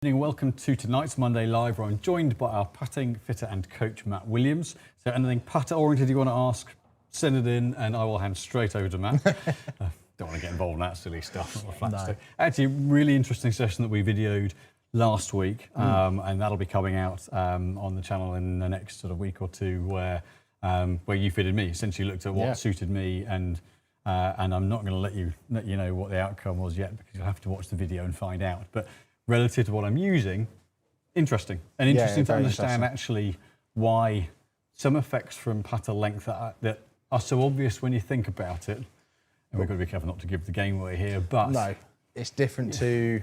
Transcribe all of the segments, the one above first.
Welcome to tonight's Monday Live, where I'm joined by our putting fitter and coach, Matt Williams. So anything putter-oriented you want to ask, send it in and I will hand straight over to Matt. Don't want to get involved in that silly stuff, not a flat stick. Actually, really interesting session that we videoed last week, and that'll be coming out on the channel in the next sort of week or two, where you fitted me, essentially looked at what suited me, and I'm not going to let you know what the outcome was yet, because you'll have to watch the video and find out. But relative to what I'm using, interesting to understand actually why some effects from putter length that are so obvious when you think about it. And we've got to be careful not to give the game away here, but no, it's different to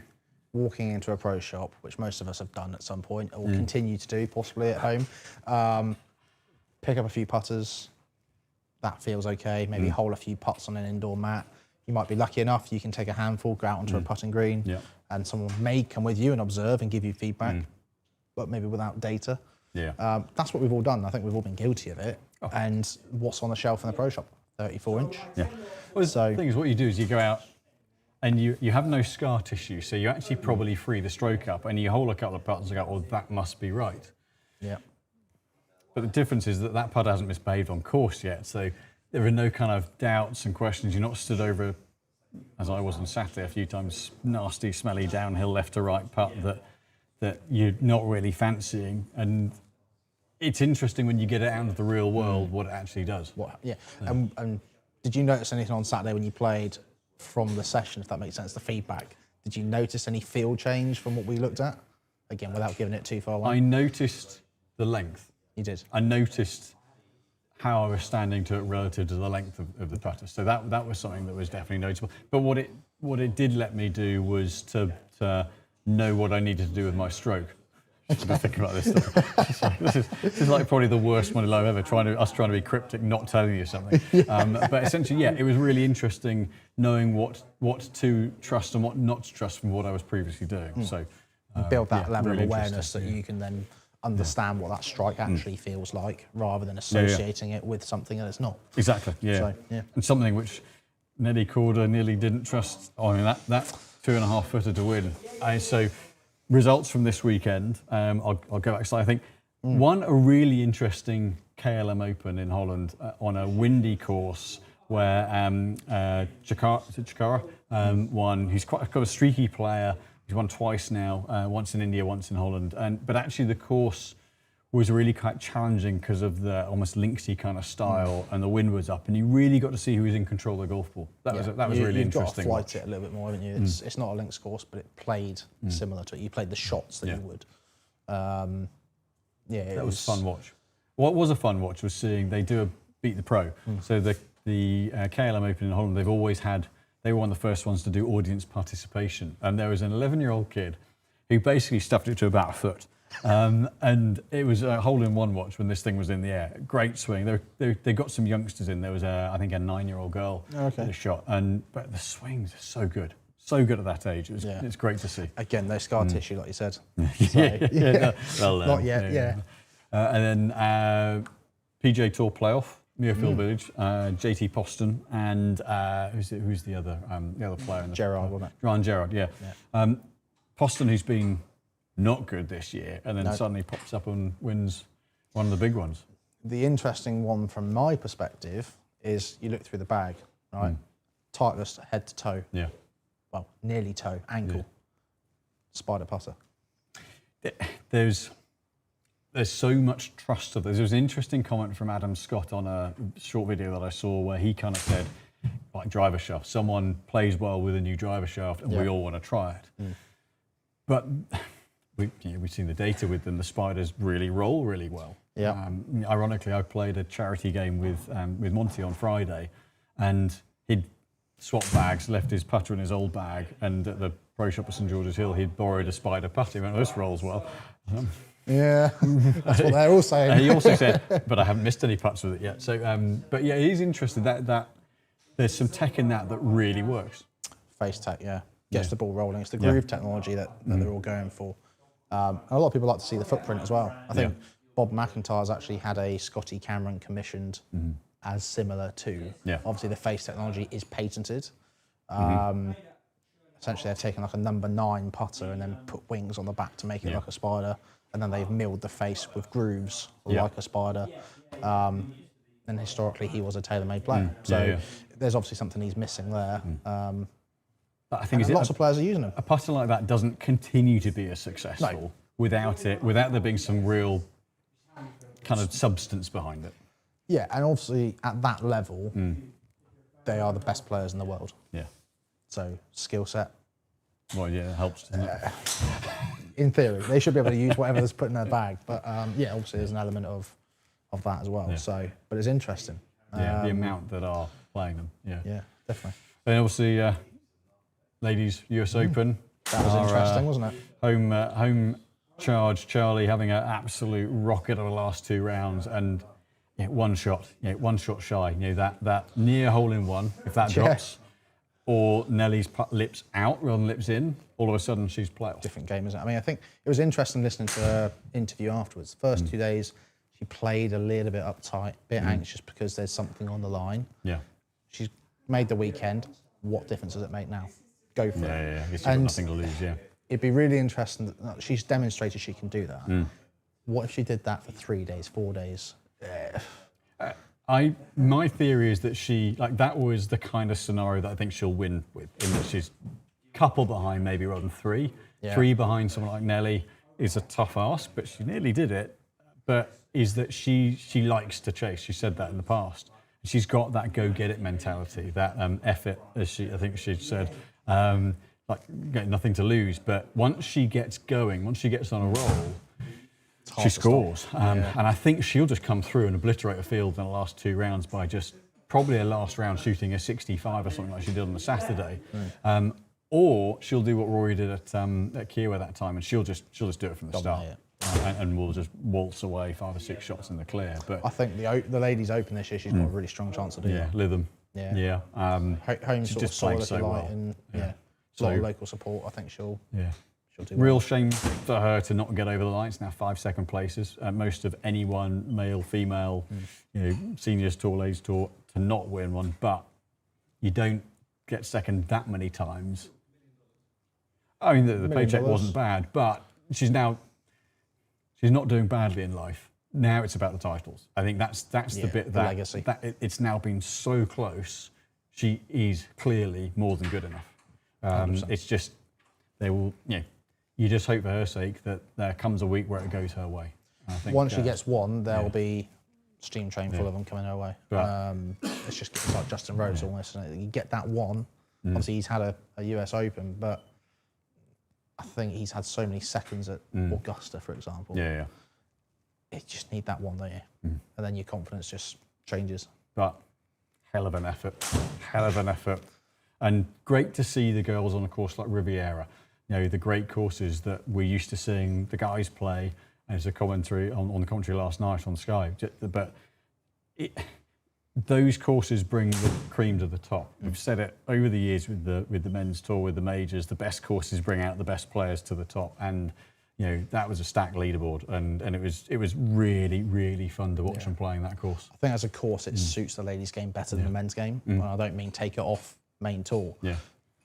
walking into a pro shop, which most of us have done at some point, or continue to do possibly at home. Pick up a few putters, that feels okay. Maybe hole a few putts on an indoor mat. You might be lucky enough you can take a handful, go out onto a putting green, and someone may come with you and observe and give you feedback, but maybe without data. That's what we've all done. I think we've all been guilty of it. And what's on the shelf in the pro shop? 34-inch. Well, the thing is, what you do is you go out and you have no scar tissue, so you actually probably free the stroke up, and you hold a couple of putts and go, well, that must be right. But the difference is that putter hasn't misbehaved on course yet, so there are no kind of doubts and questions. You're not stood over, as I was on Saturday a few times, nasty, smelly downhill left to right putt that you're not really fancying. And it's interesting when you get it out into the real world what it actually does. And did you notice anything on Saturday when you played from the session, if that makes sense, the feedback? Did you notice any feel change from what we looked at? Again, without giving it too far away. I noticed the length. You did? I noticed how I was standing to it relative to the length of the putter. So that was something that was definitely noticeable. But what it did let me do was to know what I needed to do with my stroke. Thinking about this stuff. This is like probably the worst Monday Live ever, trying to be cryptic, not telling you something. But essentially, it was really interesting knowing what to trust and what not to trust from what I was previously doing. So build that level of awareness that you can then understand what that strike actually feels like, rather than associating it with something that it's not. Exactly. So, and something which Nelly Corder nearly didn't trust. I mean, that 2.5 footer to win. So. Results from this weekend, I'll go back. So I think a really interesting KLM Open in Holland on a windy course where Chikara won. He's quite a streaky player. He's won twice now, once in India, once in Holland. But actually the course was really quite challenging because of the almost linksy kind of style, and the wind was up, and you really got to see who was in control of the golf ball. That was really interesting. You've got to flight it a little bit more, haven't you? It's not a links course, but it played similar to it. You played the shots that you would. It was fun watch. What was a fun watch was seeing they do a Beat the Pro. So the KLM Open in Holland, they were one of the first ones to do audience participation, and there was an 11-year-old kid who basically stuffed it to about a foot. And it was a hole-in-one watch when this thing was in the air. Great swing. They got some youngsters in. There was I think a 9-year-old girl that a shot, but the swings are so good at that age. It's great to see. Again, no scar tissue, like you said. Not yet. And then PJ Tour playoff, Muirfield Village, JT Poston, and who's the other player in the Gerard, wasn't it? Ryan Gerard, Poston, who's been not good this year, and then suddenly pops up and wins one of the big ones. The interesting one from my perspective is you look through the bag, right? Titleist head to toe. Well, nearly toe, ankle. Spider putter. There's so much trust of this. There was an interesting comment from Adam Scott on a short video that I saw where he kind of said, like driver shaft, someone plays well with a new driver shaft and we all want to try it. But we've seen the data with them. The Spiders really roll really well. Ironically, I played a charity game with Monty on Friday, and he'd swapped bags, left his putter in his old bag, and at the pro shop at St George's Hill, he'd borrowed a Spider putter. He went, this rolls well. That's what they're all saying. And he also said, but I haven't missed any putts with it yet. So, but yeah, he's interested that there's some tech in that really works. Face tech, gets the ball rolling. It's the groove technology that they're all going for. And a lot of people like to see the footprint as well. I think Bob McIntyre's actually had a Scotty Cameron commissioned as similar to. Obviously, the face technology is patented. essentially they've taken like a number 9 putter and then put wings on the back to make it like a spider, and then they've milled the face with grooves like a spider. And historically, he was a tailor-made player, so there's obviously something he's missing there. But I think lots of players are using them. A putter like that doesn't continue to be as successful without there being some real kind of substance behind it. Yeah, and obviously at that level, they are the best players in the world. Yeah. So skill set. Well, yeah, it helps, doesn't it? In theory, they should be able to use whatever is put in their bag. But yeah, obviously there's an element of that as well. Yeah. So, but it's interesting. Yeah, the amount that are playing them. Yeah. Yeah, definitely. And obviously, ladies US Open. That was interesting, wasn't it? Home charge, Charlie having an absolute rocket of the last 2 rounds, and one shot shy. That near hole in one, if that drops, or Nelly's lips out rather than lips in, all of a sudden she's playoff. Different game, isn't it? I mean, I think it was interesting listening to her interview afterwards. The first 2 days, she played a little bit uptight, a bit anxious because there's something on the line. Yeah. She's made the weekend. What difference does it make now? Go for it. Yeah. I guess you've got nothing to lose, It'd be really interesting that she's demonstrated she can do that. What if she did that for 3 days, 4 days? My theory is that that was the kind of scenario that I think she'll win with, in that she's a couple behind maybe rather than 3. Yeah. 3 behind someone like Nelly is a tough ask, but she nearly did it. But is that she likes to chase. She said that in the past. She's got that go-get-it mentality, that effort, as I think she said, like got nothing to lose. But once she gets going, once she gets on a roll, she scores. And I think she'll just come through and obliterate a field in the last 2 rounds by just probably a last round shooting a 65 or something like she did on the Saturday. Or she'll do what Rory did at Kiowa that time, and she'll just do it from the start. And we'll just waltz away 5 or 6 shots in the clear. But I think the Ladies Open this year, she's got a really strong chance to do that. Lytham. Yeah. Home she sort just of solid played so well. And a lot of local support. I think she'll do Real well. shame for her to not get over the line. It's now 5 second places. Most of anyone, male, female, seniors tour, ladies tour, to not win one. But you don't get second that many times. I mean, the paycheck wasn't bad, but she's not doing badly in life. Now it's about the titles. I think that's the bit the legacy. That it's now been so close. She is clearly more than good enough. It's just they will. You just hope for her sake that there comes a week where it goes her way. I think, once she gets one, there will be steam train full of them coming her way. It's like Justin Rose almost. Isn't it? You get that one. Obviously, he's had a US Open, but I think he's had so many seconds at Augusta, for example. Yeah. You just need that one, don't you? And then your confidence just changes. But hell of an effort. And great to see the girls on a course like Riviera. The great courses that we're used to seeing the guys play. And there's a commentary on the commentary last night on Sky. But those courses bring the cream to the top. We've said it over the years with the men's tour, with the majors. The best courses bring out the best players to the top. And that was a stacked leaderboard, and it was really, really fun to watch them playing that course. I think as a course, it suits the ladies' game better than the men's game. And I don't mean take it off main tour.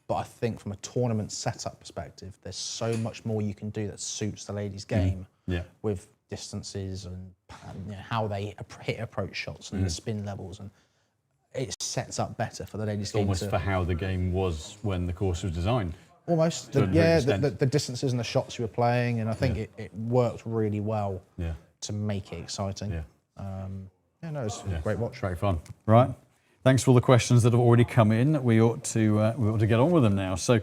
But I think from a tournament setup perspective, there's so much more you can do that suits the ladies' game with distances and how they hit approach shots and the spin levels, and it sets up better for the ladies' game. Almost for how the game was when the course was designed. Almost, the distances and the shots you were playing, and I think it worked really well to make it exciting. It's a great watch. Great fun. Right. Thanks for all the questions that have already come in. We ought to get on with them now. So,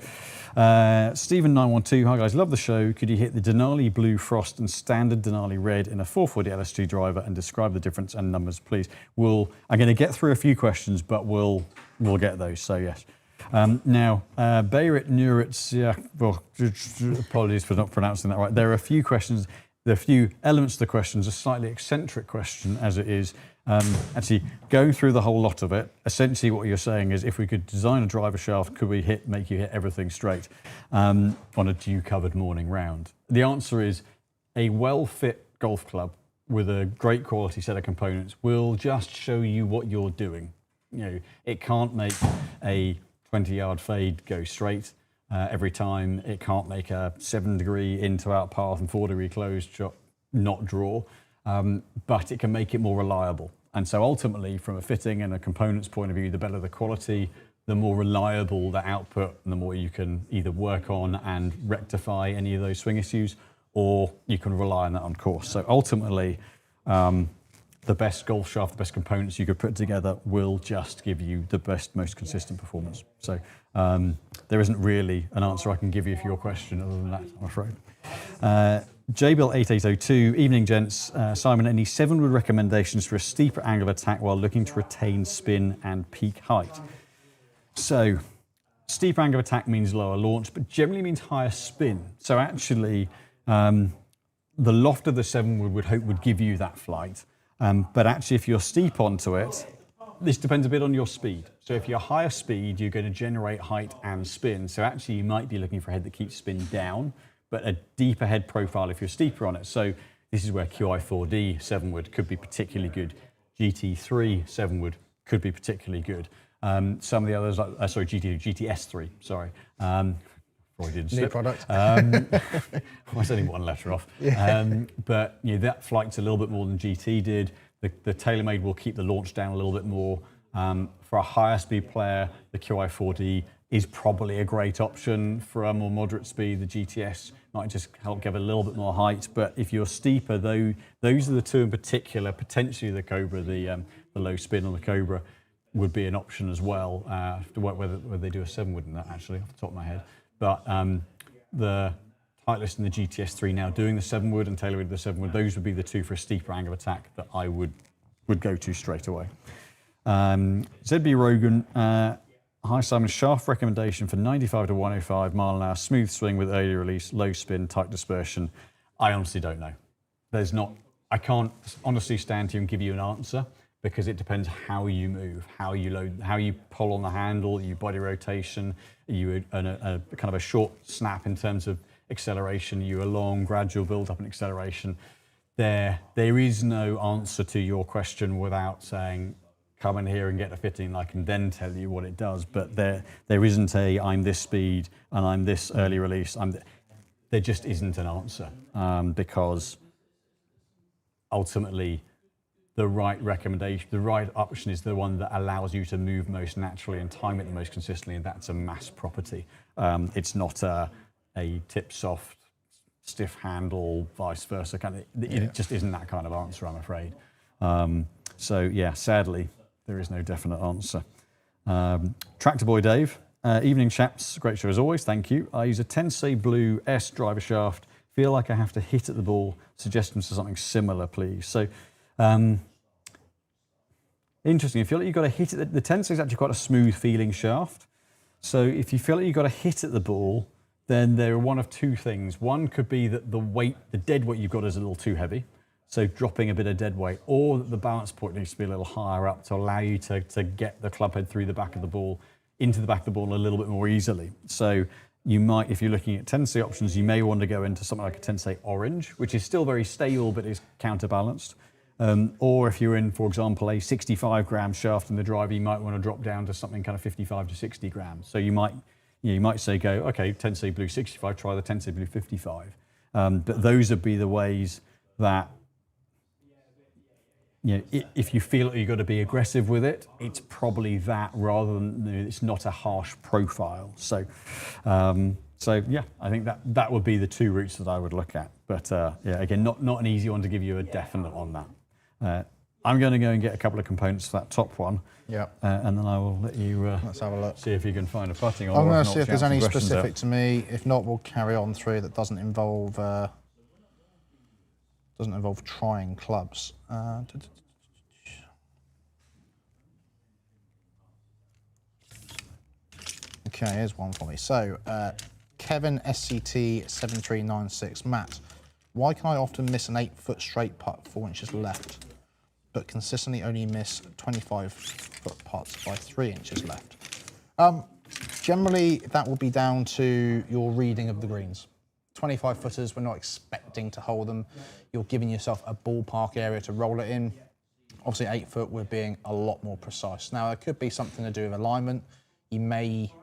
Stephen912, hi guys, love the show. Could you hit the Denali Blue Frost and standard Denali Red in a 440 LSG driver and describe the difference and numbers, please? I'm going to get through a few questions, but we'll get those. So yes. Now, Bayrit Nuritz, apologies for not pronouncing that right. There are a few questions. There are a few elements to the questions, a slightly eccentric question as it is. Actually, going through the whole lot of it, essentially what you're saying is if we could design a driver shaft, could we make you hit everything straight on a dew-covered morning round? The answer is a well-fit golf club with a great quality set of components will just show you what you're doing. It can't make a 20-yard fade go straight. every time. It can't make a 7-degree into out path and 4-degree closed shot not draw, but it can make it more reliable. And so ultimately, from a fitting and a components point of view, the better the quality, the more reliable the output, and the more you can either work on and rectify any of those swing issues, or you can rely on that on course. So ultimately, the best golf shaft, the best components you could put together will just give you the best, most consistent performance. So there isn't really an answer I can give you for your question other than that, I'm afraid. JBill8802, evening gents. Simon, any 7-wood recommendations for a steeper angle of attack while looking to retain spin and peak height? So steeper angle of attack means lower launch, but generally means higher spin. So actually, the loft of the 7-wood would give you that flight. But actually, if you're steep onto it, this depends a bit on your speed. So if you're higher speed, you're going to generate height and spin. So actually, you might be looking for a head that keeps spin down, but a deeper head profile if you're steeper on it. So this is where QI4D 7-wood could be particularly good. GT3 7-wood could be particularly good. Some of the others, GTS3, sorry. New product. I was only one letter off. But that flight's a little bit more than GT did. The TaylorMade will keep the launch down a little bit more. For a higher speed player, the QI4D is probably a great option. For a more moderate speed, the GTS might just help give a little bit more height. But if you're steeper, though, those are the two in particular. Potentially the Cobra, the low spin on the Cobra would be an option as well. I have to work whether they do a 7-wood in that, actually, off the top of my head. But the Titleist and the GTS3 now doing the 7-wood and TaylorMade the 7-wood, those would be the two for a steeper angle of attack that I would go to straight away. ZB Rogan, hi Simon, shaft recommendation for 95 to 105 mile an hour, smooth swing with early release, low spin, tight dispersion. I honestly don't know. I can't honestly stand here and give you an answer, because it depends how you move, how you load, how you pull on the handle, your body rotation, you a kind of a short snap in terms of acceleration, you a long gradual build up in acceleration. There is no answer to your question without saying, come in here and get a fitting, I can then tell you what it does. But there isn't I'm this speed and I'm this early release. There just isn't an answer, because ultimately, the right recommendation, the right option is the one that allows you to move most naturally and time it the most consistently, and that's a mass property. It's not a tip soft, stiff handle, vice versa. It just isn't that kind of answer, I'm afraid. So yeah, sadly, there is no definite answer. Tractor Boy Dave, evening chaps, great show as always, thank you. I use a Tensei Blue S driver shaft, feel like I have to hit at the ball, suggestions for something similar please. So, interesting, you feel like you've got to hit it. The Tensei is actually quite a smooth feeling shaft. So if you feel like you've got to hit at the ball, then there are one of two things. One could be that the dead weight you've got is a little too heavy, so dropping a bit of dead weight, or that the balance point needs to be a little higher up to allow you to get the club head through the back of the ball, into the back of the ball a little bit more easily. So you might, if you're looking at Tensei options, you may want to go into something like a Tensei Orange, which is still very stable but is counterbalanced. Or if you're in, for example, a 65 gram shaft in the driver, you might want to drop down to something kind of 55 to 60 grams. So you might say, okay, Tensei Blue 65, try the Tensei Blue 55. But those would be the ways that, if you feel like you've got to be aggressive with it, it's probably that rather than, it's not a harsh profile. So yeah, I think that would be the two routes that I would look at. But yeah, again, not an easy one to give you a definite on that. I'm going to go and get a couple of components for that top one. Yeah. And then I will let you let's have a look. See if you can find a putting on. I'm going to see if there's any specific to me. If not, we'll carry on through that doesn't involve trying clubs. Okay, here's one for me. So, Kevin SCT 7396, Matt, why can I often miss an 8-foot straight putt 4 inches left, but consistently only miss 25-foot putts by 3 inches left? Generally, that will be down to your reading of the greens. 25-footers, we're not expecting to hold them. You're giving yourself a ballpark area to roll it in. Obviously, 8-foot, we're being a lot more precise. Now, it could be something to do with alignment. You may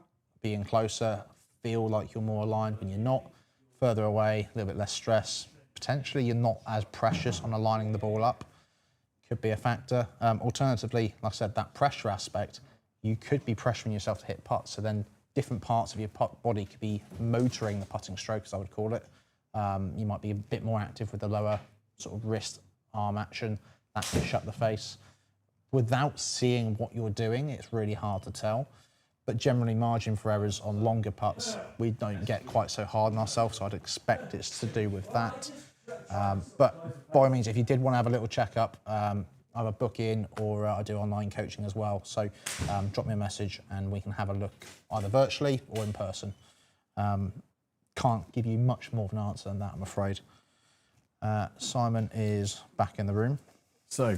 be in closer. feel like you're more aligned when you're not. Further away, a little bit less stress. Potentially, you're not as precious on aligning the ball up. Could be a factor. Alternatively, like I said, that pressure aspect, you could be pressuring yourself to hit putts, so then different parts of your putt body could be motoring the putting stroke, as I would call it. You might be a bit more active with the lower sort of wrist arm action. That could shut the face. Without seeing what you're doing, it's really hard to tell. But generally, margin for errors on longer putts, we don't get quite so hard on ourselves, so I'd expect it's to do with that. But by all means, if you did want to have a little checkup, either book in or I do online coaching as well. So drop me a message and we can have a look either virtually or in person. Can't give you much more of an answer than that, I'm afraid. Simon is back in the room. So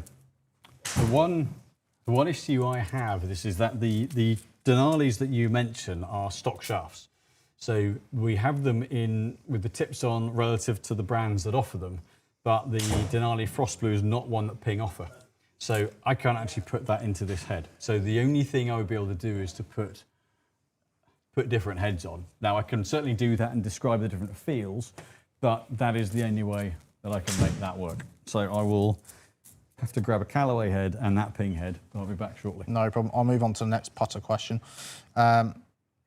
the one issue I have is that the Denalis that you mention are stock shafts. So we have them in with the tips on relative to the brands that offer them, but the Denali Frost Blue is not one that Ping offer. So I can't actually put that into this head. So the only thing I would be able to do is to put different heads on. Now I can certainly do that and describe the different feels, but that is the only way that I can make that work. So I will have to grab a Callaway head and that Ping head. I'll be back shortly. No problem. I'll move on to the next putter question.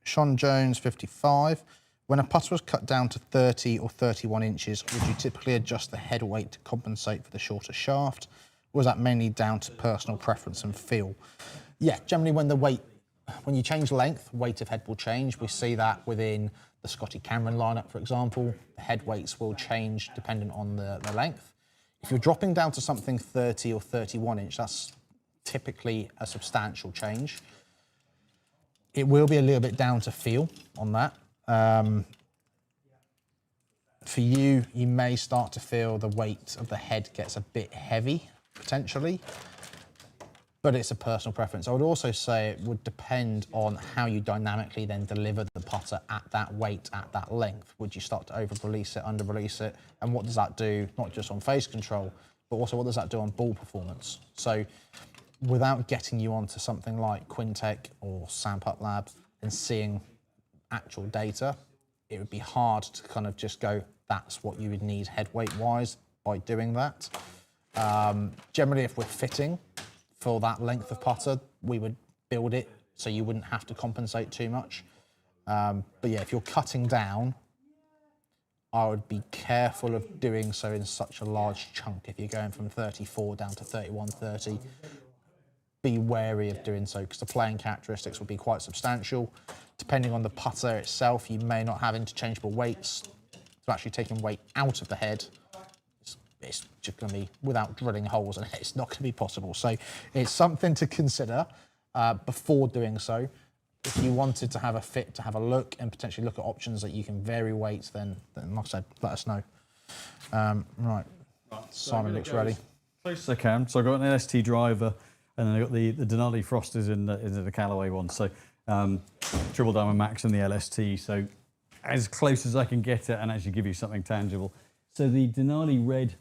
Sean Jones, 55. When a putter was cut down to 30 or 31 inches, would you typically adjust the head weight to compensate for the shorter shaft? Or is that mainly down to personal preference and feel? Yeah, generally when you change length, weight of head will change. We see that within the Scotty Cameron lineup, for example. The head weights will change dependent on the length. If you're dropping down to something 30 or 31 inch, that's typically a substantial change. It will be a little bit down to feel on that. For you, you may start to feel the weight of the head gets a bit heavy, potentially, but it's a personal preference. I would also say it would depend on how you dynamically then deliver the putter at that weight, at that length. Would you start to over-release it, under-release it? And what does that do, not just on face control, but also what does that do on ball performance? So without getting you onto something like Quintec or Sam Putt Lab and seeing actual data, it would be hard to kind of just go, that's what you would need head weight wise by doing that. Generally, if we're fitting for that length of putter, we would build it so you wouldn't have to compensate too much. But yeah, if you're cutting down, I would be careful of doing so in such a large chunk. If you're going from 34 down to 31, 30, be wary of doing so because the playing characteristics will be quite substantial. Depending on the putter itself, you may not have interchangeable weights. So actually taking weight out of the head, it's just going to be, without drilling holes in it, it's not going to be possible. So it's something to consider before doing so. If you wanted to have a fit, to have a look and potentially look at options that you can vary weights, then like I said, let us know. Right, Simon looks ready. Close as I can. So I've got an LST driver, and then I've got the Denali Frosters in the Callaway one. So Triple Diamond Max and the LST. So as close as I can get it and actually give you something tangible. So the Denali Red,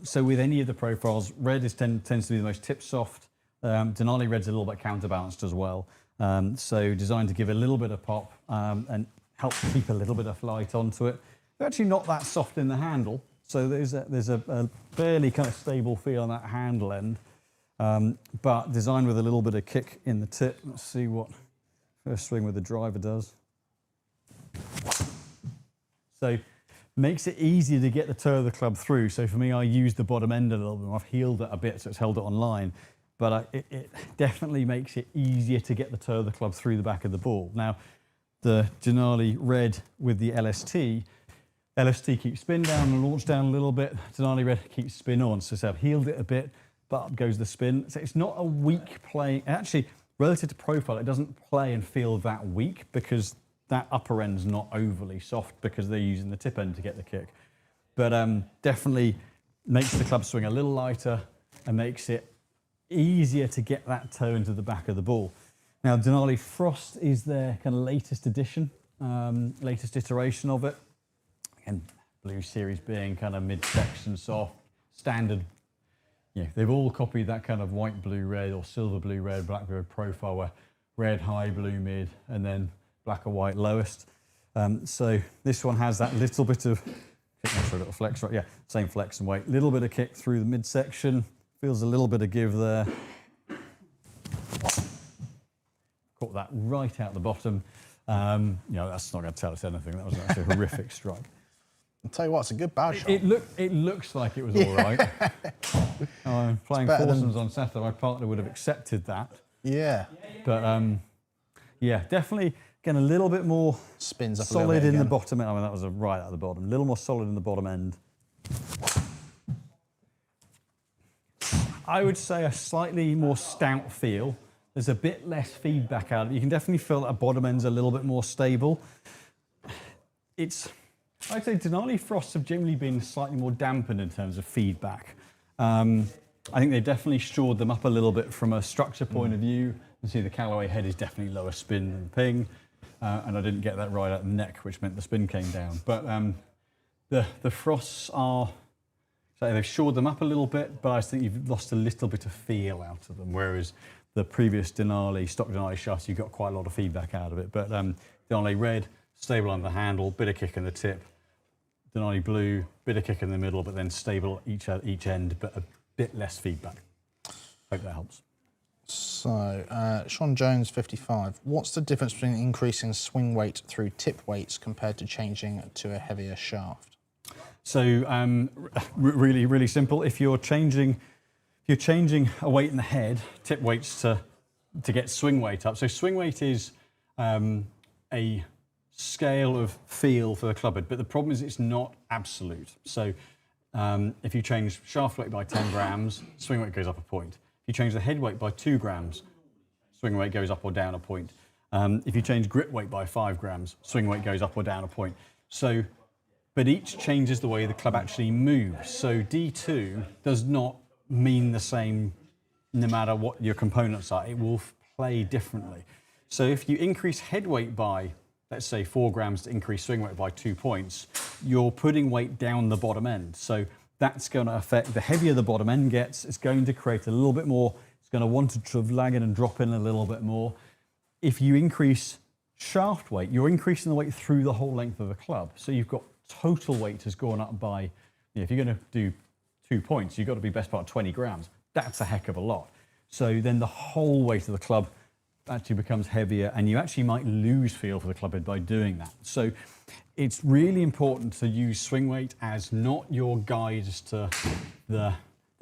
so with any of the profiles, red tends to be the most tip soft. Denali Red's a little bit counterbalanced as well. So designed to give a little bit of pop and help keep a little bit of flight onto it. They're actually not that soft in the handle. So there's a fairly kind of stable feel on that handle end. But designed with a little bit of kick in the tip. Let's see what first swing with the driver does. So makes it easier to get the toe of the club through. So for me, I use the bottom end a little bit. I've heeled it a bit, so it's held it on line. But it definitely makes it easier to get the toe of the club through the back of the ball. Now, the Denali Red with the LST keeps spin down and launch down a little bit. Denali Red keeps spin on. So I've heeled it a bit, but up goes the spin. So it's not a weak play. Actually, relative to profile, it doesn't play and feel that weak because that upper end's not overly soft because they're using the tip end to get the kick. But definitely makes the club swing a little lighter and makes it easier to get that toe into the back of the ball. Now, Denali Frost is their kind of latest edition, latest iteration of it. Again, Blue Series being kind of mid-section soft, standard. Yeah, they've all copied that kind of white, blue, red or silver, blue, red, black, red profile where red, high, blue, mid, and then black or white lowest. So this one has that little bit of, a little flex, right? Yeah, same flex and weight. Little bit of kick through the midsection. Feels a little bit of give there. Caught that right out the bottom. That's not going to tell us anything. That was actually a horrific strike. I'll tell you what, it's a good bow shot. It looks like it was all right. Playing foursomes on Saturday, my partner would have accepted that. Yeah. But definitely getting a little bit more Spins up solid a little bit in the again. bottom end. I mean, that was right at the bottom. A little more solid in the bottom end. I would say a slightly more stout feel. There's a bit less feedback out of it. You can definitely feel that a bottom end's a little bit more stable. I'd say Denali frosts have generally been slightly more dampened in terms of feedback. I think they've definitely shored them up a little bit from a structure point of view. You can see the Callaway head is definitely lower spin than ping, and I didn't get that right at the neck, which meant the spin came down. But the frosts are, so they've shored them up a little bit, but I think you've lost a little bit of feel out of them, whereas the previous Denali, stock Denali shafts, you got quite a lot of feedback out of it. But Denali red, stable on the handle, bit of kick in the tip. Denali blue, bit of kick in the middle, but then stable at each end, but a bit less feedback. Hope that helps. So, Sean Jones, 55. What's the difference between increasing swing weight through tip weights compared to changing to a heavier shaft? So, really, really simple. If you're changing a weight in the head, tip weights to get swing weight up. So swing weight is a scale of feel for the clubhead, but the problem is it's not absolute. So if you change shaft weight by 10 grams, swing weight goes up a point. If you change the head weight by 2 grams, swing weight goes up or down a point. If you change grip weight by 5 grams, swing weight goes up or down a point. So, but each changes the way the club actually moves. So D2 does not mean the same no matter what your components are. It will play differently. So if you increase head weight by, let's say 4 grams to increase swing weight by 2 points, you're putting weight down the bottom end. So that's going to affect, the heavier the bottom end gets, it's going to create a little bit more, it's going to want to sort of lag in and drop in a little bit more. If you increase shaft weight, you're increasing the weight through the whole length of the club. So you've got total weight has gone up by, if you're going to do 2 points, you've got to be best part 20 grams. That's a heck of a lot. So then the whole weight of the club actually becomes heavier, and you actually might lose feel for the club head by doing that. So it's really important to use swing weight as not your guide as to the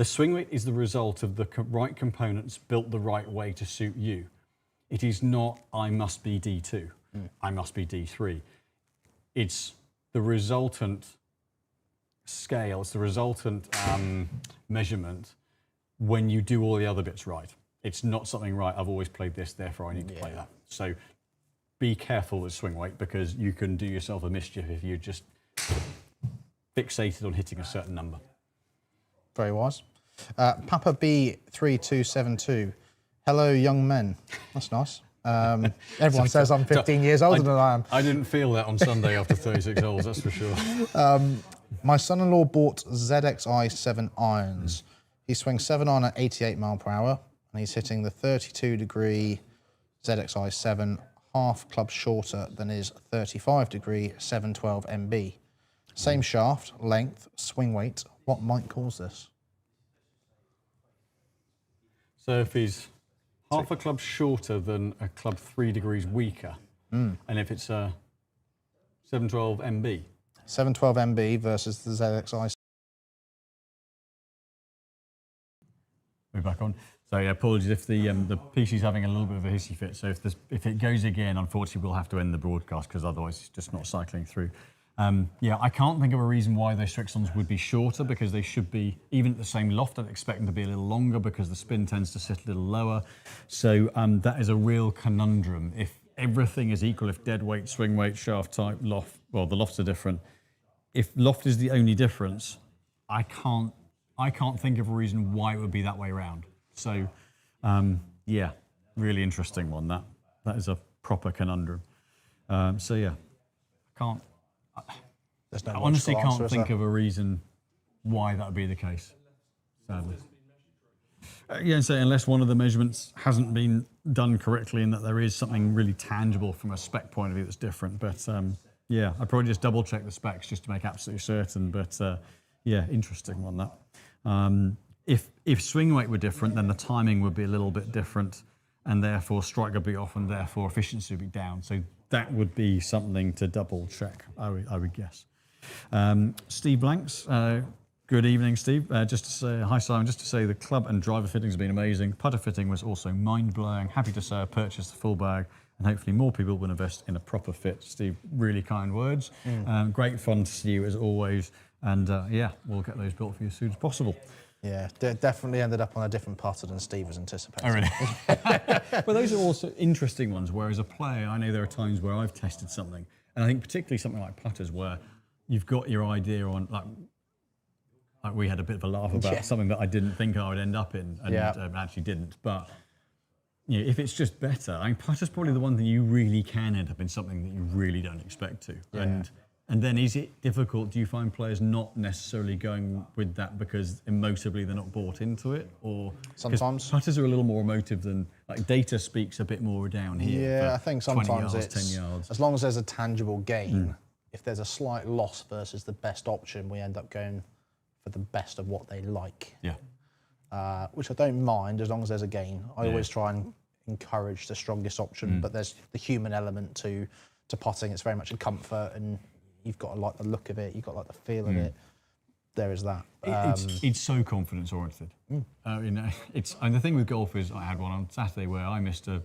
swing weight is the result of the right components built the right way to suit you. It is not, I must be D2, I must be D3. It's the resultant scale, it's the resultant measurement when you do all the other bits right. It's not something right, I've always played this, therefore I need to play that. So be careful with swing weight, because you can do yourself a mischief if you're just fixated on hitting a certain number. Very wise. Papa B3272. Hello, young men. That's nice. Everyone says I'm 15 years older than I am. I didn't feel that on Sunday after 36 holes, that's for sure. My son-in-law bought ZXi 7 irons. He swings 7 iron at 88 mile per hour, and he's hitting the 32 degree ZXi 7 half club shorter than his 35 degree 712 MB. Same shaft, length, swing weight. What might cause this? So if he's half a club shorter than a club 3 degrees weaker, and if it's a 712 MB? 712 MB versus the ZXi. We're back on. So yeah, apologies if the PC's having a little bit of a hissy fit. So if it goes again, unfortunately we'll have to end the broadcast, because otherwise it's just not cycling through. Yeah, I can't think of a reason why those Strixons would be shorter, because they should be, even at the same loft, I'd expect them to be a little longer, because the spin tends to sit a little lower. So that is a real conundrum. If everything is equal, if dead weight, swing weight, shaft type, loft, well, the lofts are different. If loft is the only difference, I can't think of a reason why it would be that way around. So yeah, really interesting one. That is a proper conundrum. So yeah, I honestly can't think of a reason why that would be the case, sadly. Yeah, so unless one of the measurements hasn't been done correctly and that there is something really tangible from a spec point of view that's different. But yeah, I'd probably just double check the specs just to make absolutely certain. But yeah, interesting on that. If swing weight were different, then the timing would be a little bit different, and therefore strike would be off, and therefore efficiency would be down. So that would be something to double check, I would guess. Steve Blanks, good evening, Steve. Just to say, hi Simon, just to say the club and driver fittings have been amazing. Putter fitting was also mind-blowing. Happy to say I purchased the full bag, and hopefully more people will invest in a proper fit. Steve, really kind words. Great fun to see you as always. And yeah, we'll get those built for you as soon as possible. Yeah, definitely ended up on a different putter than Steve was anticipating. Oh, really? Well, those are also interesting ones, where as a player, I know there are times where I've tested something, and I think particularly something like putters where you've got your idea on, like we had a bit of a laugh about something that I didn't think I would end up in, and actually didn't. But you know, if it's just better, I mean, putter's probably the one that you really can end up in something that you really don't expect to. Yeah. And then is it difficult? Do you find players not necessarily going with that because emotively they're not bought into it? Or sometimes putters are a little more emotive than, like, data speaks a bit more down here. Yeah, I think sometimes 20 yards, it's 10 yards. As long as there's a tangible gain, if there's a slight loss versus the best option, we end up going for the best of what they like. Yeah. Which I don't mind as long as there's a gain. I always try and encourage the strongest option, but there's the human element to putting. It's very much a comfort, and you've got to like the look of it, you've got to like the feel of it. There is that. It's so confidence oriented. You know, and the thing with golf is, I had one on Saturday where I missed a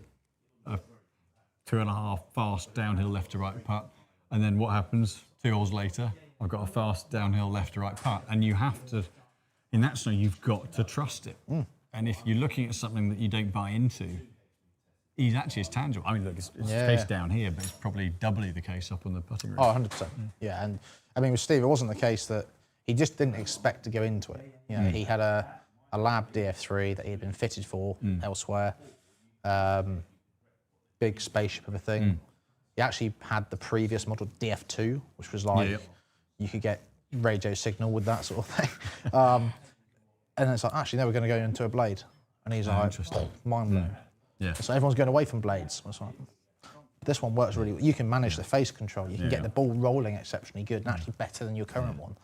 2.5 fast downhill left to right putt, and then what happens 2 holes later? I've got a fast downhill left to right putt, and you have to, in that scenario, you've got to trust it. And if you're looking at something that you don't buy into, it's tangible. I mean, look, it's the case down here, but it's probably doubly the case up on the putting green. Oh, 100%. Yeah, and I mean, with Steve, it wasn't the case that he just didn't expect to go into it. You know, he had a Lab DF3 that he had been fitted for elsewhere. Big spaceship of a thing. He actually had the previous model DF2, which was like, you could get radio signal with that sort of thing. And it's like, actually, no, we're going to go into a blade. And he's like, mind blown. Yeah. So everyone's going away from blades. It's like, this one works really well. You can manage the face control. You can get the ball rolling exceptionally good, and actually better than your current one.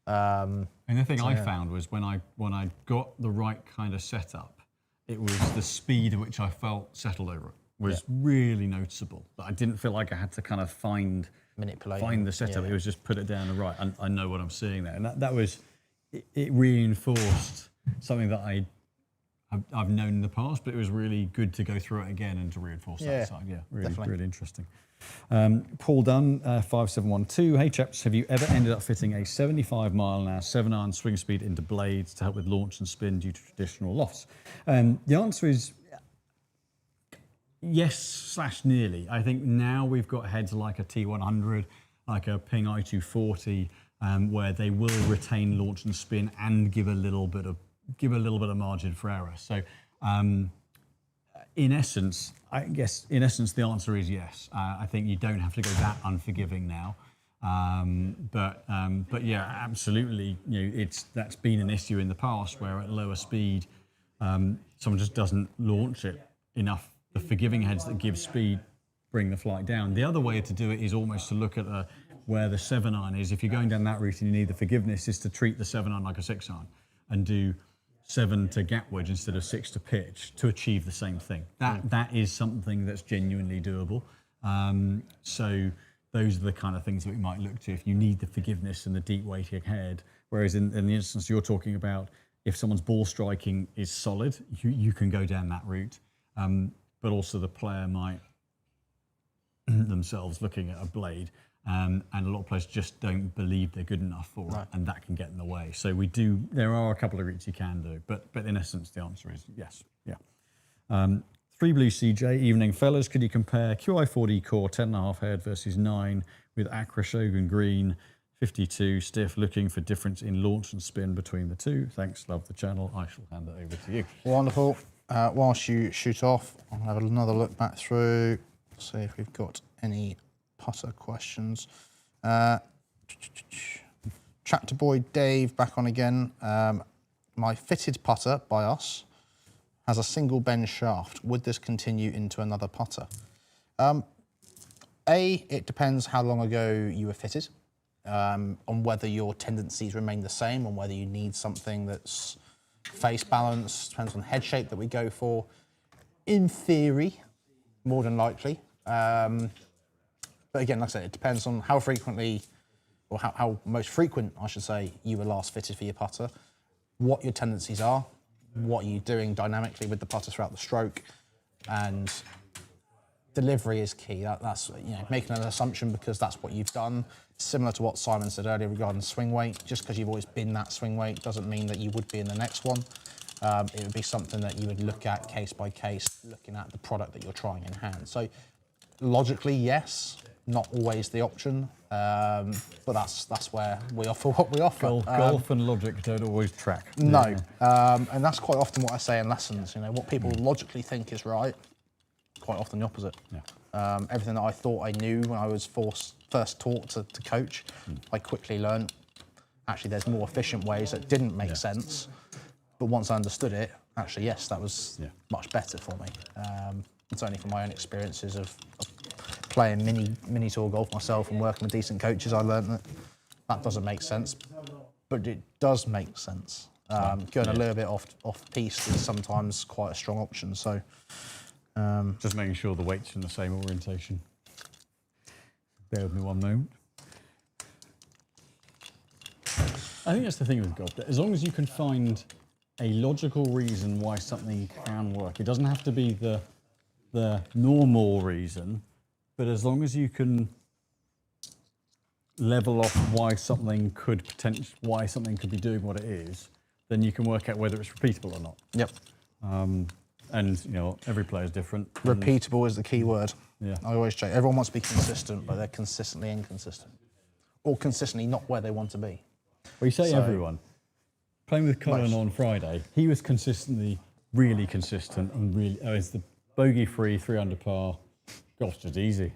And the thing I found was when I got the right kind of setup, it was the speed at which I felt settled over it was really noticeable. But I didn't feel like I had to kind of find the setup. It was just put it down the right. I know what I'm seeing there, and that was it reinforced something that I've known in the past, but it was really good to go through it again and to reinforce that side. Yeah, really interesting. Paul Dunn, 5712. Hey chaps, have you ever ended up fitting a 75 mile an hour 7-iron swing speed into blades to help with launch and spin due to traditional lofts? The answer is yes/nearly. I think now we've got heads like a T100, like a Ping i240, where they will retain launch and spin and give a little bit of margin for error. So, in essence, the answer is yes. I think you don't have to go that unforgiving now. But yeah, absolutely. You know, that's been an issue in the past where at lower speed, someone just doesn't launch it enough. The forgiving heads that give speed bring the flight down. The other way to do it is almost to look at where the 7-iron is. If you're going down that route and you need the forgiveness, is to treat the 7-iron like a 6-iron and do 7 to gap wedge instead of 6 to pitch to achieve the same thing. That is something that's genuinely doable. So those are the kind of things that we might look to if you need the forgiveness and the deep weighting head. Whereas in the instance you're talking about, if someone's ball striking is solid, you can go down that route. But also the player might themselves looking at a blade, and a lot of players just don't believe they're good enough for it, and that can get in the way. So there are a couple of routes you can do, but in essence the answer is yes. Yeah. 3 Blue CJ, evening fellas, could you compare QI40 core 10.5 head versus 9 with Acra Shogun Green 52 stiff, looking for difference in launch and spin between the two? Thanks, love the channel. I shall hand it over to you. Wonderful. Whilst you shoot off, I'll have another look back through, see if we've got any putter questions. Tractor Boy Dave back on again. My fitted putter by us has a single bend shaft. Would this continue into another putter? It depends how long ago you were fitted, on whether your tendencies remain the same, on whether you need something that's face balance, depends on the head shape that we go for. In theory, more than likely. But again, like I said, it depends on how frequently, or how most frequent, I should say, you were last fitted for your putter, what your tendencies are, what you're doing dynamically with the putter throughout the stroke, and delivery is key. That's making an assumption because that's what you've done. Similar to what Simon said earlier regarding swing weight, just because you've always been that swing weight doesn't mean that you would be in the next one. It would be something that you would look at case by case, looking at the product that you're trying in hand. So logically, yes, not always the option, but that's where we offer what we offer. Golf and logic don't always track. No, and that's quite often what I say in lessons. What people logically think is right, quite often the opposite. Yeah. Everything that I thought I knew when I was first taught to coach, I quickly learned, actually there's more efficient ways that didn't make sense. But once I understood it, actually, yes, that was much better for me. It's only from my own experiences of playing mini tour golf myself and working with decent coaches, I learned that that doesn't make sense, but it does make sense. Going a little bit off piste is sometimes quite a strong option. So just making sure the weight's in the same orientation. Bear with me one moment. I think that's the thing with golf. As long as you can find a logical reason why something can work, it doesn't have to be the normal reason, but as long as you can level off why something could be doing what it is, then you can work out whether it's repeatable or not. Yep. And every player is different. Repeatable is the key word. Yeah. I always check. Everyone wants to be consistent, but they're consistently inconsistent, or consistently not where they want to be. Well, you say everyone. Playing with Colin on Friday, he was consistently really consistent and really. It's the bogey-free, 3 under par. Golf's just easy.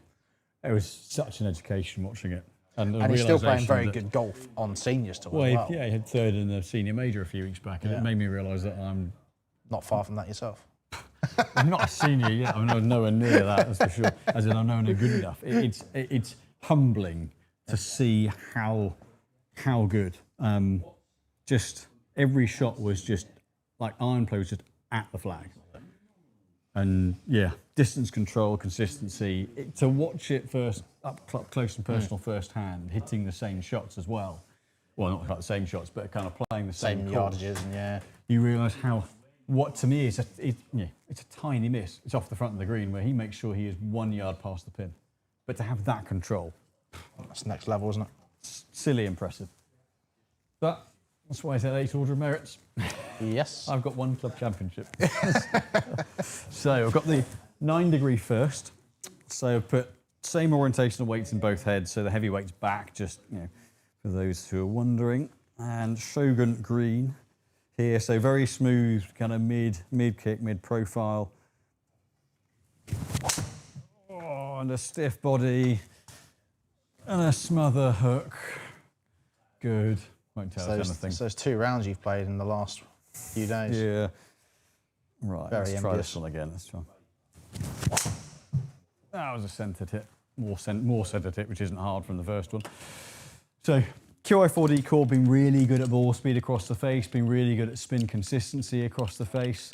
It was such an education watching it. And he's still playing very good golf on seniors tour as well. Yeah, he had third in the senior major a few weeks back, and it made me realise that I'm not far from that yourself. I'm not a senior yet. I'm nowhere near that, that's for sure. As in, I'm nowhere near good enough. It's humbling to see how good. Just every shot was just like iron play was just at the flag, and distance control, consistency. To watch it first up close and personal firsthand, hitting the same shots as well. Well, not quite the same shots, but kind of playing the same yardages, and you realise how. What to me is it's a tiny miss. It's off the front of the green where he makes sure he is 1 yard past the pin. But to have that control, that's next level, isn't it? Silly impressive. But that's why I said 8 order of merits. Yes. I've got 1 club championship. So I've got the 9 degree first. So I've put same orientation of weights in both heads. So the heavy weight's back, just for those who are wondering. And Shogun green. Here, so very smooth, kind of mid kick, mid profile. Oh, and a stiff body, and a smother hook. Good. Won't tell us anything. So there's 2 rounds you've played in the last few days. Yeah. Right. Very let's try this one again. Let's try. That was a centred hit, more centred hit, which isn't hard from the first one. So. QI4D core being really good at ball speed across the face, being really good at spin consistency across the face.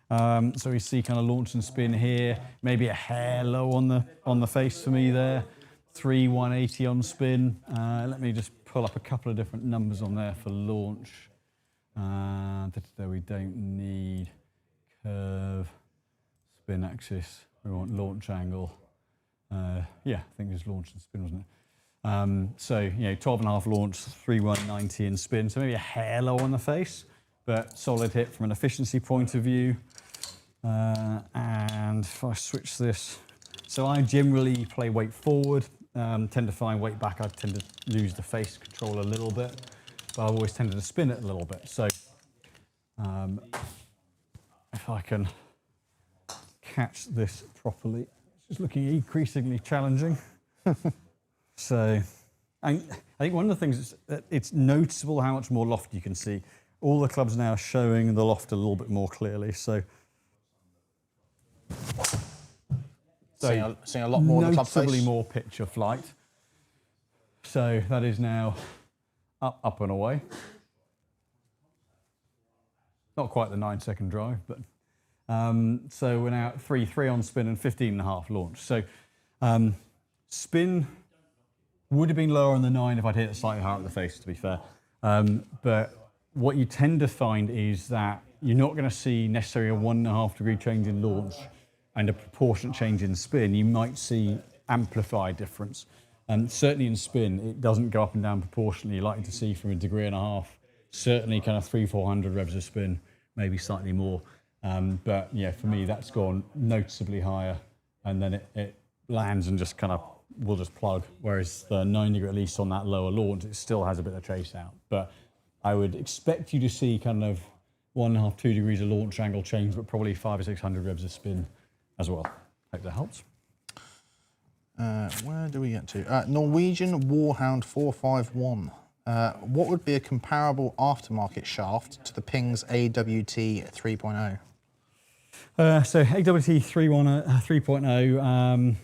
So we see kind of launch and spin here, maybe a hair low on the face for me there. 180 on spin. Let me just pull up a couple of different numbers on there for launch. We don't need curve, spin axis. We want launch angle. I think it was launch and spin, wasn't it? 12.5 launch, 190 in spin, so maybe a hair low on the face, but solid hit from an efficiency point of view. And if I switch this, so I generally play weight forward, tend to find weight back, I tend to lose the face control a little bit, but I've always tended to spin it a little bit. So if I can catch this properly, it's just looking increasingly challenging. So, I think one of the things is that it's noticeable how much more loft you can see. All the clubs now are showing the loft a little bit more clearly. So, So seeing a lot more of the club face. noticeably more picture flight. So that is now up and away. Not quite the 9-second drive, but so we're now at 3.3 on spin and 15.5 launch. So spin would have been lower on the 9 if I'd hit it slightly higher at the face, to be fair. But what you tend to find is that you're not going to see necessarily a 1.5 degree change in launch and a proportionate change in spin. You might see amplified difference. And certainly in spin, it doesn't go up and down proportionally. You're likely to see from 1.5 degrees, certainly kind of 300-400 revs of spin, maybe slightly more. But yeah, for me, that's gone noticeably higher, and then it lands and just kind of will just plug. Whereas the 9 degree, at least on that lower launch, it still has a bit of chase out. But I would expect you to see kind of 1.5, 2 degrees of launch angle change, but probably 500 or 600 revs of spin as well. Hope that helps. Where do we get to? Norwegian Warhound 451. What would be a comparable aftermarket shaft to the Ping's AWT 3.0? So AWT 3.0,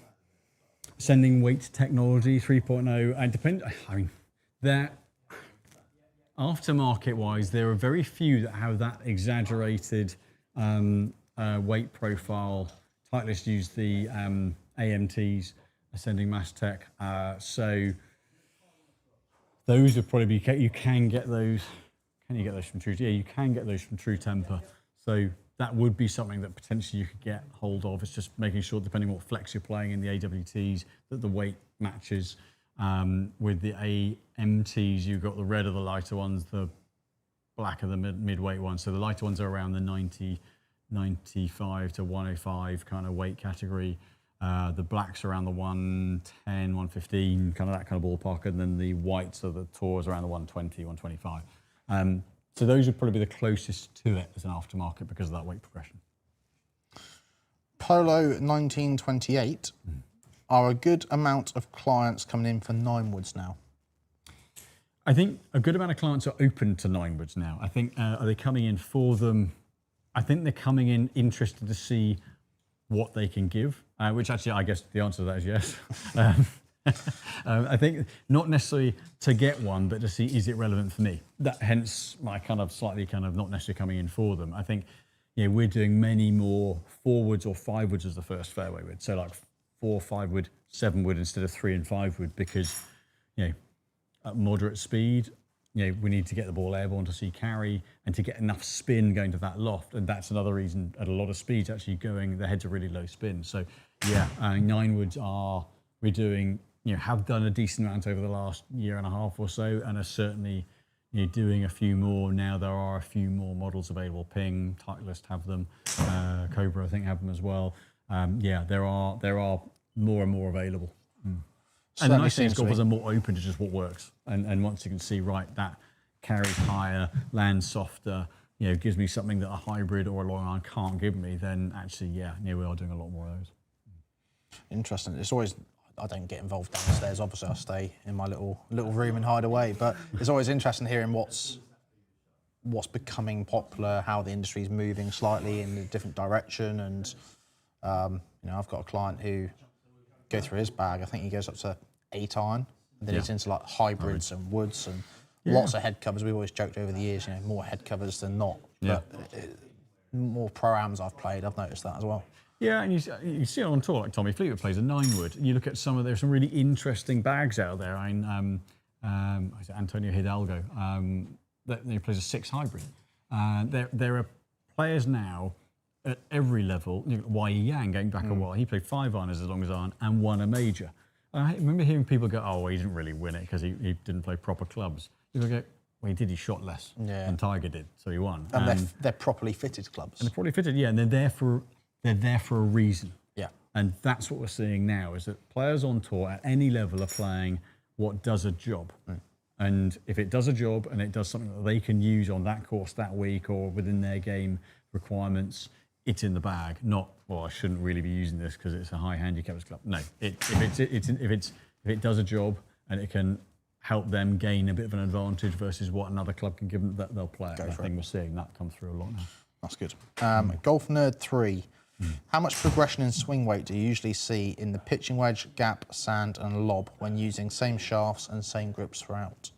sending weight technology 3.0, and that aftermarket-wise, there are very few that have that exaggerated weight profile. Titleist use the AMTs, Ascending Mass Tech. So those would probably be, you can get those. Can you get those from True? Yeah, you can get those from True Temper. So that would be something that potentially you could get hold of. It's just making sure, depending on what flex you're playing in the AWTs, that the weight matches. With the AMTs, you've got the red of the lighter ones, the black of the mid-weight ones. So the lighter ones are around the 95 to 105 kind of weight category. The blacks around the 110, 115, kind of that kind of ballpark, and then the whites of the Tours around the 120, 125. So those would probably be the closest to it as an aftermarket because of that weight progression. Polo 1928. Are a good amount of clients coming in for 9 woods now? I think a good amount of clients are open to 9 woods now. I think, are they coming in for them? I think they're coming in interested to see what they can give, which actually, I guess the answer to that is yes. I think not necessarily to get one, but to see, is it relevant for me? That hence my kind of slightly kind of not necessarily coming in for them. I think, you know, we're doing many more 4 woods or 5 woods as the first fairway wood. So like 4, 5 wood, 7 wood instead of 3 and 5 wood, because, you know, at moderate speed, you know, we need to get the ball airborne to see carry and to get enough spin going to that loft. And that's another reason at a lot of speeds actually going, the heads are really low spin. So yeah, 9 woods we're doing, you know, have done a decent amount over the last year and a half or so, and are certainly, you know, doing a few more. Now there are a few more models available. Ping, Titleist have them, Cobra I think have them as well. Yeah, there are more and more available. And the nice thing is golfers are more open to just what works. And once you can see, right, that carries higher, lands softer, you know, gives me something that a hybrid or a long iron can't give me, then actually, yeah, we are doing a lot more of those. Interesting. It's always, I don't get involved downstairs. Obviously, I stay in my little room and hide away. But it's always interesting hearing what's becoming popular, how the industry is moving slightly in a different direction. And you know, I've got a client who go through his bag. I think he goes up to 8 iron. And then he's into like hybrids and woods and lots of head covers. We've always joked over the years, you know, more head covers than not. But more pro-ams I've played, I've noticed that as well. Yeah, and you see it on tour, like Tommy Fleetwood plays a 9 wood. You look at there's some really interesting bags out there. Antonio Hidalgo, he plays a 6 hybrid. There are players now at every level. Y.E. Yang going back a while, he played 5 irons as long as iron and won a major. I remember hearing people go, "Oh, well, he didn't really win it because he didn't play proper clubs." You go, "Well, he did. He shot less than Tiger did, so he won." And they're properly fitted clubs. And they're properly fitted, yeah. And they're there for a reason. Yeah. And that's what we're seeing now: is that players on tour at any level are playing what does a job. And if it does a job and it does something that they can use on that course that week or within their game requirements, it's in the bag. Not, well, I shouldn't really be using this because it's a high handicappers club. No, if it does a job and it can help them gain a bit of an advantage versus what another club can give them, that they'll play it. I think we're seeing that come through a lot now. That's good. Golf Nerd 3. How much progression in swing weight do you usually see in the pitching wedge, gap, sand, and lob when using same shafts and same grips throughout?